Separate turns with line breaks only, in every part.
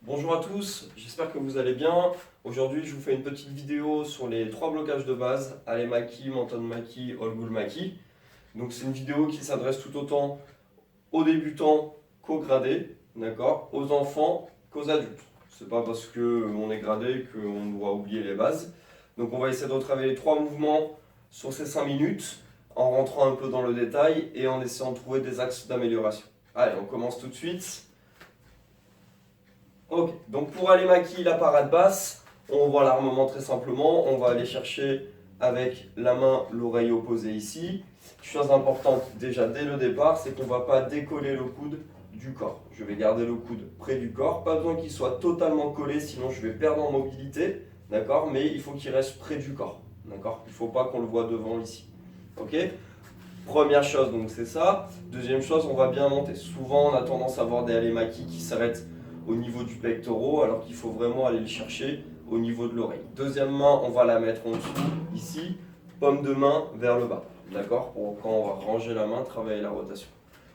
Bonjour à tous, j'espère que vous allez bien. Aujourd'hui, je vous fais une petite vidéo sur les trois blocages de base, Ale-Maki, Menton-Maki, Olgul-Maki. Donc c'est une vidéo qui s'adresse tout autant aux débutants qu'aux gradés, d'accord, aux enfants qu'aux adultes. C'est pas parce qu'on est gradé qu'on doit oublier les bases. Donc on va essayer de travailler les trois mouvements sur ces 5 minutes en rentrant un peu dans le détail et en essayant de trouver des axes d'amélioration. Allez, on commence tout de suite. Ok, donc pour aller maquiller la parade basse, on voit l'armement très simplement. On va aller chercher avec la main l'oreille opposée ici. Chose importante déjà dès le départ, c'est qu'on ne va pas décoller le coude du corps. Je vais garder le coude près du corps. Pas besoin qu'il soit totalement collé, sinon je vais perdre en mobilité. D'accord? Mais il faut qu'il reste près du corps. D'accord? Il ne faut pas qu'on le voit devant ici. Ok? Première chose, donc c'est ça. Deuxième chose, on va bien monter. Souvent, on a tendance à voir des ale-maki qui s'arrêtent au niveau du pectoral, alors qu'il faut vraiment aller le chercher au niveau de l'oreille. Deuxième main, on va la mettre en dessous, ici, paume de main vers le bas. D'accord? Pour quand on va ranger la main, travailler la rotation.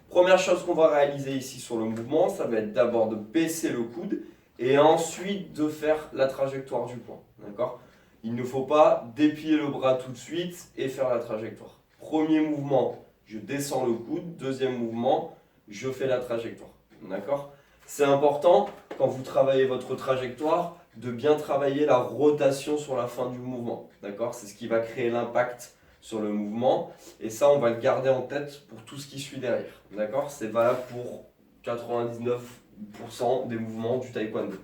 Première chose qu'on va réaliser ici sur le mouvement, ça va être d'abord de baisser le coude et ensuite de faire la trajectoire du poing. D'accord? Il ne faut pas déplier le bras tout de suite et faire la trajectoire. Premier mouvement, je descends le coude. Deuxième mouvement, je fais la trajectoire. D'accord? C'est important, quand vous travaillez votre trajectoire, de bien travailler la rotation sur la fin du mouvement. D'accord? C'est ce qui va créer l'impact sur le mouvement. Et ça, on va le garder en tête pour tout ce qui suit derrière. D'accord? C'est valable pour 99% des mouvements du taekwondo.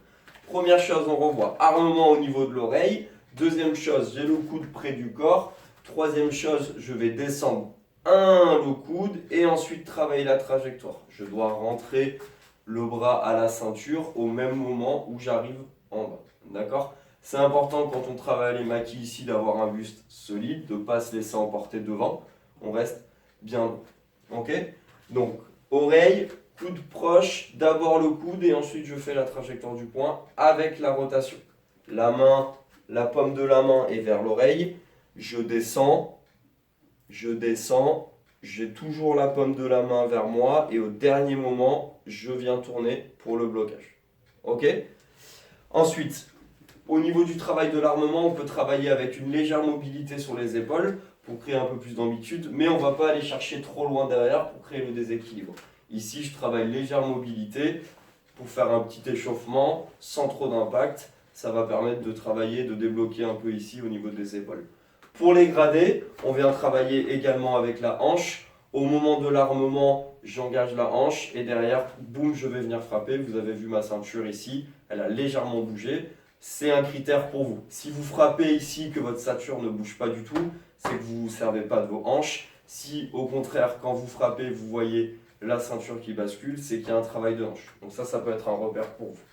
Première chose, on revoit armement au niveau de l'oreille. Deuxième chose, j'ai le coude près du corps. Troisième chose, je vais descendre le coude et ensuite travailler la trajectoire. Je dois rentrer le bras à la ceinture au même moment où j'arrive en bas. D'accord? C'est important quand on travaille les maquis ici d'avoir un buste solide, de ne pas se laisser emporter devant. On reste bien long. Ok? Donc, oreille, coude proche, d'abord le coude et ensuite je fais la trajectoire du poing avec la rotation. La main, la paume de la main est vers l'oreille. Je descends, j'ai toujours la paume de la main vers moi et au dernier moment, je viens tourner pour le blocage. Ok? Ensuite, au niveau du travail de l'armement, on peut travailler avec une légère mobilité sur les épaules pour créer un peu plus d'amplitude, mais on ne va pas aller chercher trop loin derrière pour créer le déséquilibre. Ici, je travaille légère mobilité pour faire un petit échauffement sans trop d'impact. Ça va permettre de travailler, de débloquer un peu ici au niveau des épaules. Pour les gradés, on vient travailler également avec la hanche. Au moment de l'armement, j'engage la hanche et derrière, boum, je vais venir frapper. Vous avez vu ma ceinture ici, elle a légèrement bougé. C'est un critère pour vous. Si vous frappez ici, que votre ceinture ne bouge pas du tout, c'est que vous ne vous servez pas de vos hanches. Si au contraire, quand vous frappez, vous voyez la ceinture qui bascule, c'est qu'il y a un travail de hanche. Donc ça peut être un repère pour vous.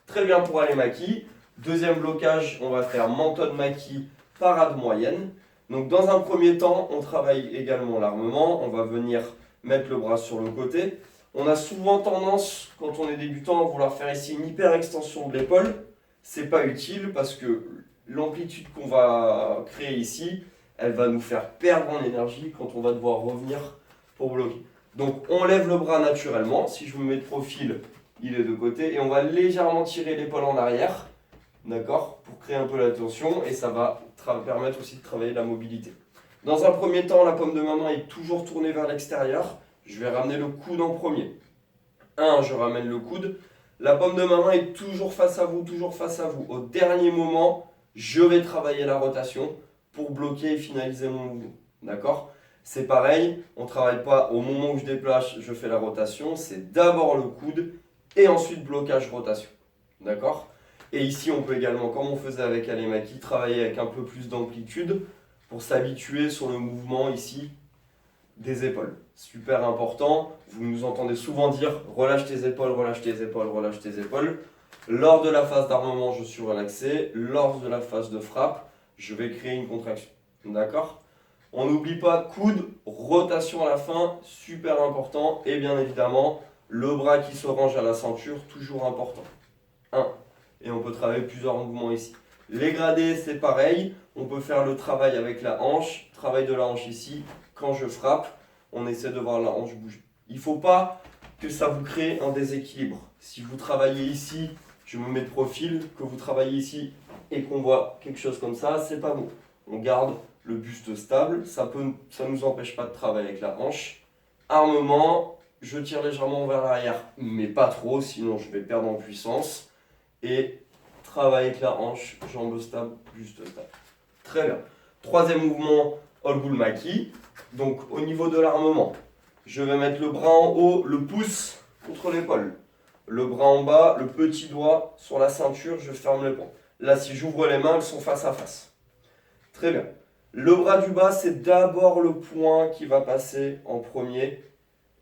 Très bien pour aller maki. Deuxième blocage, on va faire menton-maki, parade moyenne. Donc dans un premier temps, on travaille également l'armement. On va venir mettre le bras sur le côté. On a souvent tendance, quand on est débutant, à vouloir faire ici une hyper extension de l'épaule. C'est pas utile parce que l'amplitude qu'on va créer ici, elle va nous faire perdre en énergie quand on va devoir revenir pour bloquer. Donc on lève le bras naturellement. Si je me mets de profil, il est de côté et on va légèrement tirer l'épaule en arrière, d'accord, pour créer un peu la tension et ça va permettre aussi de travailler la mobilité. Dans un premier temps, la paume de ma main est toujours tournée vers l'extérieur. Je vais ramener le coude en premier. Je ramène le coude. La paume de ma main est toujours face à vous, toujours face à vous. Au dernier moment, je vais travailler la rotation pour bloquer et finaliser mon mouvement. D'accord? C'est pareil, on ne travaille pas au moment où je déplace, je fais la rotation. C'est d'abord le coude et ensuite blocage rotation. D'accord? Et ici, on peut également, comme on faisait avec Ale-Maki, travailler avec un peu plus d'amplitude pour s'habituer sur le mouvement ici des épaules. Super important, vous nous entendez souvent dire relâche tes épaules, relâche tes épaules, relâche tes épaules. Lors de la phase d'armement, je suis relaxé. Lors de la phase de frappe, je vais créer une contraction. D'accord? On n'oublie pas coude, rotation à la fin, super important. Et bien évidemment, le bras qui se range à la ceinture, toujours important. 1. Et on peut travailler plusieurs mouvements ici. Les gradés, c'est pareil. On peut faire le travail avec la hanche. Travail de la hanche ici. Quand je frappe, on essaie de voir la hanche bouger. Il ne faut pas que ça vous crée un déséquilibre. Si vous travaillez ici je me mets de profil, que vous travaillez ici et qu'on voit quelque chose comme ça, c'est pas bon. On garde le buste stable, ça nous empêche pas de travailler avec la hanche. Armement, je tire légèrement vers l'arrière, mais pas trop, sinon je vais perdre en puissance. Et travailler avec la hanche, jambe stable, buste stable. Très bien. Troisième mouvement, All Bull Maki. Donc au niveau de l'armement, je vais mettre le bras en haut, le pouce contre l'épaule. Le bras en bas, le petit doigt sur la ceinture, je ferme les poings. Là, si j'ouvre les mains, elles sont face à face. Très bien. Le bras du bas, c'est d'abord le poing qui va passer en premier.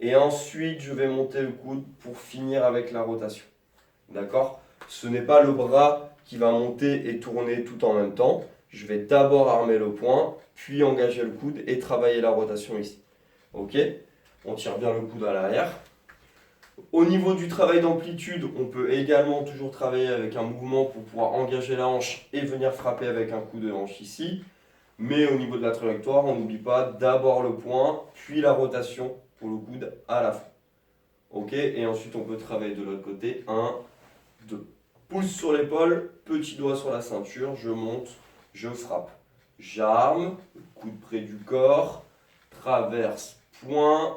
Et ensuite, je vais monter le coude pour finir avec la rotation. D'accord? Ce n'est pas le bras qui va monter et tourner tout en même temps. Je vais d'abord armer le poing, puis engager le coude et travailler la rotation ici. Ok? On tire bien le coude à l'arrière. Au niveau du travail d'amplitude, on peut également toujours travailler avec un mouvement pour pouvoir engager la hanche et venir frapper avec un coup de hanche ici. Mais au niveau de la trajectoire, on n'oublie pas d'abord le poing, puis la rotation pour le coude à la fin. Ok? Et ensuite, on peut travailler de l'autre côté. 1, 2. Pouce sur l'épaule, petit doigt sur la ceinture, je monte, je frappe. J'arme, coude près du corps, traverse, poing,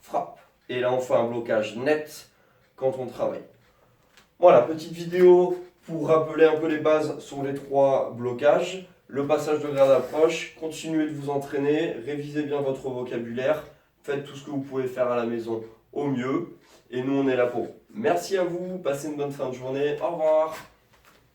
frappe. Et là, on fait un blocage net quand on travaille. Voilà, petite vidéo pour rappeler un peu les bases sur les 3 blocages. Le passage de garde approche, continuez de vous entraîner, révisez bien votre vocabulaire, faites tout ce que vous pouvez faire à la maison au mieux. Et nous, on est là pour vous. Merci à vous, passez une bonne fin de journée, au revoir.